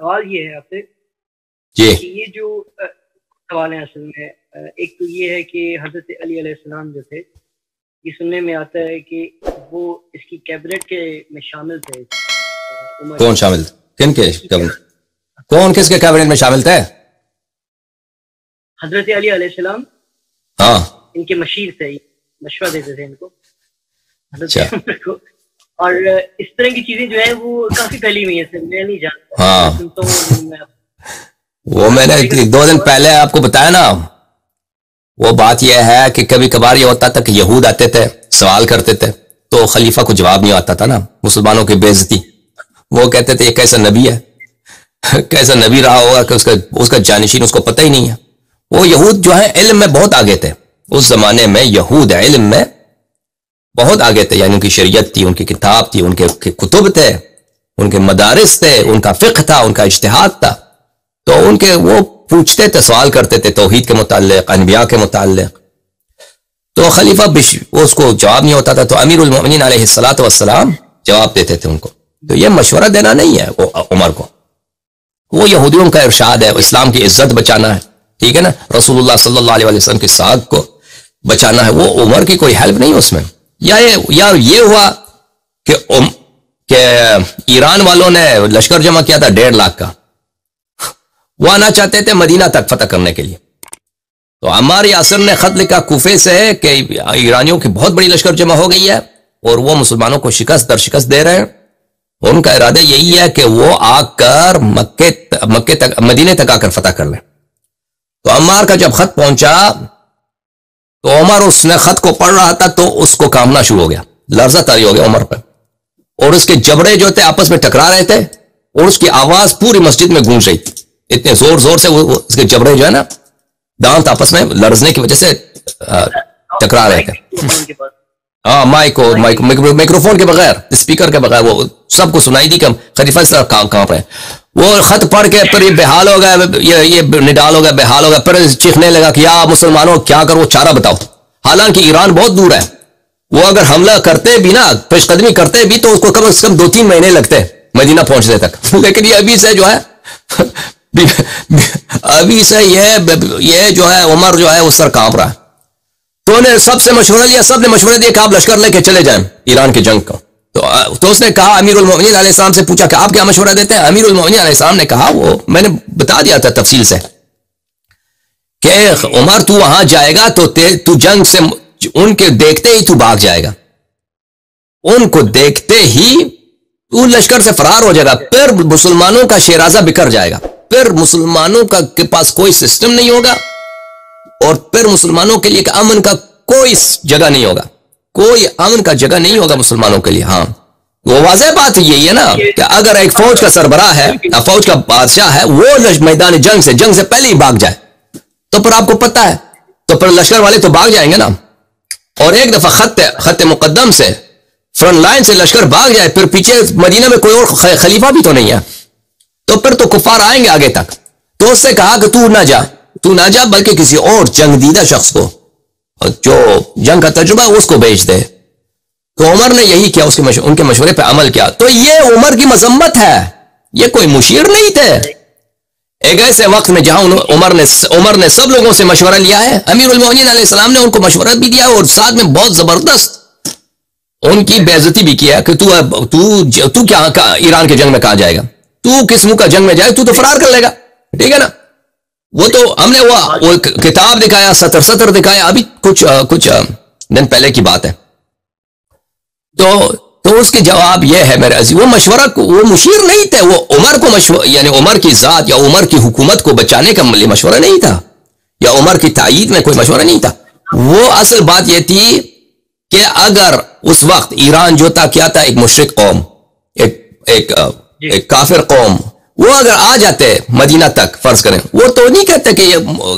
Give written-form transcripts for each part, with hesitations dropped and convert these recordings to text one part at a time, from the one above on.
سوال یہ ہے آپ سے جی کہ یہ جو سوال ہے اصل میں ایک تو یہ ہے کہ حضرت علی علیہ السلام جو تھے یہ سننے میں آتا ہے کہ وہ اس کی کیبنٹ کے میں شامل تھے. کون شامل تھے؟ کن کے کیبنٹ؟ کون کس کے کیبنٹ میں شامل تھے؟ حضرت علی علیہ السلام ہاں ان کے مشیر تھے, مشورہ دیتے تھے ان کو حضرت کو. اور اس طرح کی چیزیں جو ہے وہ کافی پھیلی ہوئی ہیں, میں نہیں جانتا. ہاں سنتا ہوں وہ میں نے 2 دن پہلے آپ کو بتایا نا. وہ بات یہ ہے کہ کبھی کبھار یہ ہوتا تھا کہ یہود آتے تھے سوال کرتے تھے تو خلیفہ کو جواب نہیں آتا تھا نا, مسلمانوں کی بے عزتی. وہ کہتے تھے یہ کیسا نبی ہے, کیسا نبی رہا ہوگا کہ اس کا جانشین اس کو پتہ ہی نہیں ہے. وہ یہود جو ہیں علم میں بہت آگے تھے اس زمانے میں. یہود علم میں بہت آگے تھے, یعنی ان کی شریعت تھی, ان کی کتاب تھی, ان کے کتب تھے, ان کے مدارس تھے, ان کا فقہ تھا, ان کا اجتہاد تھا. تو ان کے وہ پوچھتے تھے, سوال کرتے تھے توحید کے متعلق, انبیاء کے متعلق. تو خلیفہ اس کو جواب نہیں ہوتا تھا تو امیر المؤمنین علیہ الصلوۃ والسلام جواب دیتے تھے ان کو. تو یہ مشورہ دینا نہیں ہے وہ عمر کو, وہ یہودیوں کا ارشاد ہے, اسلام کی عزت بچانا ہے, ٹھیک ہے نا, رسول اللہ صلی اللہ علیہ وسلم کی ساکھ کو بچانا ہے. وہ عمر کی کوئی ہیلپ نہیں اس میں. یا یہ ہوا کہ ایران والوں نے لشکر جمع کیا تھا 1.5 لاکھ کا, وہ آنا چاہتے تھے مدینہ تک فتح کرنے کے لیے. تو عمار یاسر نے خط لکھا کوفے سے کہ ایرانیوں کی بہت بڑی لشکر جمع ہو گئی ہے اور وہ مسلمانوں کو شکست در شکست دے رہے ہیں. ان کا ارادہ یہی ہے کہ وہ آ کر مکے تک, مدینے تک آ کر فتح کر لیں. تو عمار کا جب خط پہنچا تو عمر اس نے خط کو پڑھ رہا تھا تو اس کو کانپنا شروع ہو گیا, لرزہ طاری ہو گیا عمر پہ, اور اس کے جبڑے جو تھے آپس میں ٹکرا رہے تھے اور اس کی آواز پوری مسجد میں گونج رہی تھی. اتنے زور زور سے وہ اس کے جبڑے جو ہے نا دانت آپس میں لرزنے کی وجہ سے ٹکرا رہے تھے. ہاں مائکروفون کے بغیر, اسپیکر کے بغیر, وہ سب کو سنائی دی کہ خلیفہ اس طرح کانپ رہے ہیں. وہ خط پڑھ کے پھر یہ بحال ہو گیا, یہ نڈال ہو گیا, بحال ہو گیا, پھر چیخنے لگا کہ یا مسلمانوں کیا کرو, چارہ بتاؤ. حالانکہ ایران بہت دور ہے, وہ اگر حملہ کرتے بھی نا, پیش قدمی کرتے بھی تو اس کو کم از کم 2-3 مہینے لگتے مدینہ پہنچنے تک. لیکن یہ ابھی سے جو ہے ابھی سے یہ جو ہے عمر جو ہے اس طرح کانپ رہا ہے. تو انہیں سب سے مشورہ لیا, سب نے مشورہ دیا کہ آپ لشکر لے کے چلے جائیں ایران کی جنگ کو. تو اس نے کہا, امیر المؤمنین علیہ السلام سے پوچھا کہ آپ کیا مشورہ دیتے ہیں؟ امیر المؤمنین علیہ السلام نے کہا, وہ میں نے بتا دیا تھا تفصیل سے, کہ عمر تو وہاں جائے گا تو جنگ سے ان کے دیکھتے ہی تو بھاگ جائے گا, ان کو دیکھتے ہی تو لشکر سے فرار ہو جائے گا. پھر مسلمانوں کا شیرازہ بکھر جائے گا, پھر مسلمانوں کے پاس کوئی سسٹم نہیں ہوگا, اور پھر مسلمانوں کے لیے امن کا کوئی جگہ نہیں ہوگا, کوئی امن کا جگہ نہیں ہوگا مسلمانوں کے لیے. ہاں وہ واضح بات یہی ہے نا کہ اگر ایک فوج کا سربراہ ہے, فوج کا بادشاہ ہے, وہ میدان جنگ سے پہلے ہی بھاگ جائے تو پھر آپ کو پتہ ہے, تو پھر لشکر والے تو بھاگ جائیں گے نا. اور ایک دفعہ خط مقدم سے فرنٹ لائن سے لشکر بھاگ جائے, پھر پیچھے مدینہ میں کوئی اور خلیفہ بھی تو نہیں ہے, تو پھر تو کفار آئیں گے آگے تک. تو اس سے کہا کہ تو نہ جا بلکہ کسی اور جنگ دیدہ شخص کو جو جنگ کا تجربہ اس کو بھیج دے. تو عمر نے یہی کیا, ان کے مشورے پہ عمل کیا. تو یہ عمر کی مذمت ہے, یہ کوئی مشیر نہیں تھے. ایک ایسے وقت میں جہاں عمر نے سب لوگوں سے مشورہ لیا ہے, امیر المؤمنین علیہ السلام نے ان کو مشورہ بھی دیا اور ساتھ میں بہت زبردست ان کی بے عزتی بھی کیا کہ تو کیا ایران کے جنگ میں کہاں جائے گا, تو کس منہ کا جنگ میں جائے, تو فرار کر لے گا, ٹھیک ہے نا. وہ تو ہم نے وہ کتاب دکھایا, سطر دکھایا, ابھی کچھ دن پہلے کی بات ہے. تو اس کے جواب یہ ہے میرے عزیز, وہ مشورہ وہ مشیر نہیں تھے, وہ عمر کو یعنی عمر کی ذات یا عمر کی حکومت کو بچانے کا مشورہ نہیں تھا, یا عمر کی تائید میں کوئی مشورہ نہیں تھا. وہ اصل بات یہ تھی کہ اگر اس وقت ایران جو تھا کیا تھا, ایک مشرک قوم, ایک کافر قوم, وہ اگر آ جاتے مدینہ تک فرض کریں, وہ تو نہیں کہتے کہ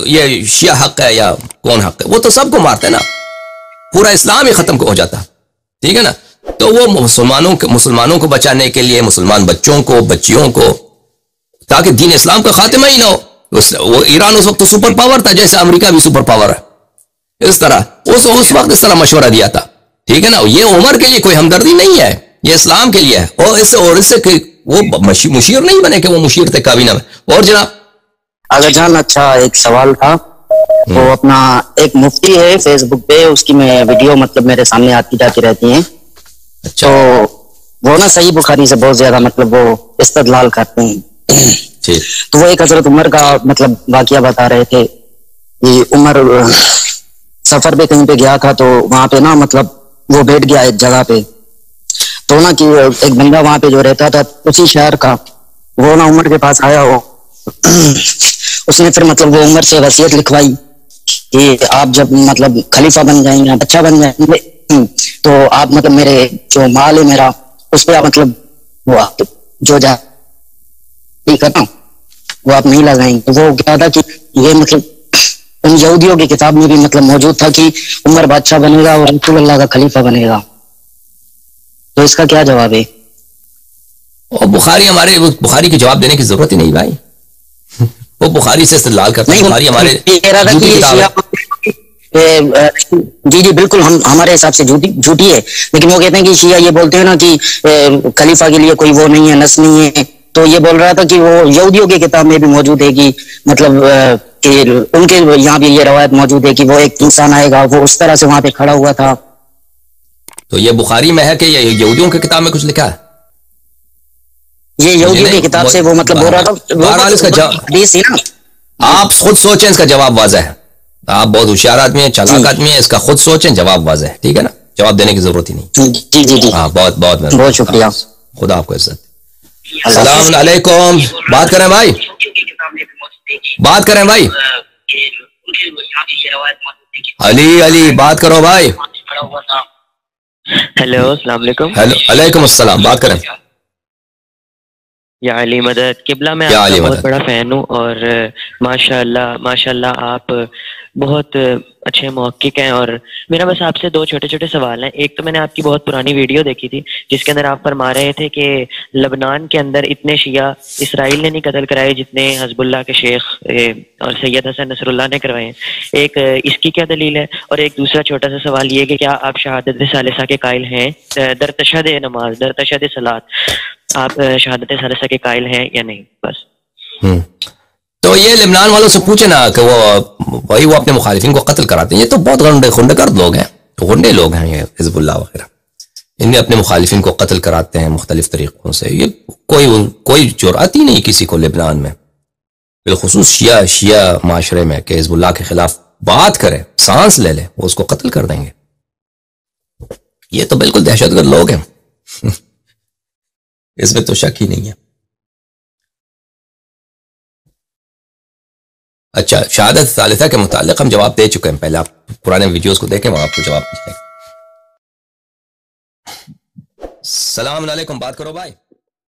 یہ شیعہ حق ہے یا کون حق ہے, وہ تو سب کو مارتے نا, پورا اسلام ہی ختم ہو جاتا, ٹھیک ہے نا. تو وہ مسلمانوں کو بچانے کے لیے, مسلمان بچوں کو, بچیوں کو, تاکہ دین اسلام کا خاتمہ ہی نہ ہو. وہ ایران اس وقت تو سپر پاور تھا, جیسے امریکہ بھی سپر پاور ہے, اس طرح اس وقت اس طرح مشورہ دیا تھا, ٹھیک ہے نا. یہ عمر کے لیے کوئی ہمدردی نہیں ہے, یہ اسلام کے لیے ہے. اور اس سے وہ مشیر نہیں بنے کہ وہ مشیر تھے کابینہ میں. اور جناب اگر جان اچھا ایک سوال تھا، وہ اپنا ایک مفتی ہے فیس بک پہ، اس کی میں ویڈیو مطلب میرے سامنے آتی جاتی رہتی ہیں. اچھا تو وہ نا صحیح بخاری سے بہت زیادہ مطلب وہ استدلال کرتے ہیں. تو وہ ایک حضرت عمر کا مطلب واقعہ بتا رہے تھے کہ عمر سفر پہ کہیں پہ گیا تھا، تو وہاں پہ نا مطلب وہ بیٹھ گیا ایک جگہ پہ. تو نا کہ ایک بندہ وہاں پہ جو رہتا تھا اسی شہر کا، وہ نا عمر کے پاس آیا، ہو اس نے پھر مطلب وہ عمر سے وصیت لکھوائی کہ آپ جب مطلب خلیفہ بن جائیں گے، بچہ بن جائیں گے، تو آپ مطلب میرے جو مال ہے میرا اس پہ آپ مطلب وہ آپ جو جا کرنا وہ آپ نہیں لگائیں گے. وہ کیا تھا کہ یہ مطلب ان یہودیوں کی کتاب میں بھی مطلب موجود تھا کہ عمر بادشاہ بنے گا اور رسول اللہ کا خلیفہ بنے گا. تو اس کا کیا جواب ہے؟ اور بخاری کے جواب دینے کی ضرورت ہی نہیں بھائی. وہ بخاری سے استدلال کرتے ہیں. بخاری ہمارے جی جی بالکل ہمارے حساب سے جھوٹی ہے، لیکن وہ کہتے ہیں کہ شیعہ یہ بولتے ہیں نا کہ خلیفہ کے لیے کوئی وہ نہیں ہے، نس نہیں ہے. تو یہ بول رہا تھا کہ وہ یہودیوں کی کتاب میں بھی موجود ہے کہ مطلب کہ ان کے یہاں بھی یہ روایت موجود ہے کہ وہ ایک انسان آئے گا، وہ اس طرح سے وہاں پہ کھڑا ہوا تھا. تو یہ بخاری میں ہے کہ یہ یہودیوں کی کتاب میں کچھ لکھا ہے؟ یہ یہودیوں کی کتاب سے وہ مطلب بول رہا تھا. آپ خود سوچیں، اس کا جواب واضح ہے. آپ بہت ہوشیار آدمی ہیں، چالاک آدمی ہیں، اس کا خود سوچیں، جواب واضح ہے. ٹھیک ہے نا، جواب دینے کی ضرورت ہی نہیں. جی جی جی ہاں بہت بہت بہت شکریہ. خدا آپ کو عزت. السلام علیکم. بات کریں بھائی، بات کریں بھائی. علی بات کرو بھائی. ہیلو السلام علیکم. علیکم السلام. بات کریں. یا علی مدد قبلہ، میں آپ کا بہت بڑا فین ہوں، اور ماشاء اللہ آپ بہت اچھے محقق ہیں. اور میرا بس آپ سے 2 چھوٹے چھوٹے سوال ہیں. ایک تو میں نے آپ کی بہت پرانی ویڈیو دیکھی تھی جس کے اندر آپ فرما رہے تھے کہ لبنان کے اندر اتنے شیعہ اسرائیل نے نہیں قتل کرائے جتنے حزب اللہ کے شیخ اور سید حسن نصر اللہ نے کروائے ہیں. ایک اس کی کیا دلیل ہے؟ اور ایک دوسرا چھوٹا سا سوال یہ کہ کیا آپ شہادت ثالثہ کے قائل ہیں؟ در تشہد نماز، در تشہد صلاۃ آپ شہادت ثالثہ کے قائل ہیں یا نہیں؟ بس. تو یہ لبنان والوں سے پوچھے نا کہ وہ اپنے مخالفین کو قتل کراتے ہیں. یہ تو بہت غنڈے گرد لوگ ہیں، غنڈے لوگ ہیں یہ حزب اللہ وغیرہ. انہیں اپنے مخالفین کو قتل کراتے ہیں مختلف طریقوں سے. یہ کوئی جرأت ہی نہیں کسی کو لبنان میں، بالخصوص شیعہ معاشرے میں، کہ حزب اللہ کے خلاف بات کرے، سانس لے لے، وہ اس کو قتل کر دیں گے. یہ تو بالکل دہشت گرد لوگ ہیں. اس میں تو شک ہی نہیں ہے. اچھا، شہادت ثالثہ کے متعلق ہم جواب دے چکے ہیں. پہلے آپ پرانے ویڈیوز کو دیکھیں، وہاں آپ کو جواب ملے گا. السلام علیکم. بات کرو بھائی.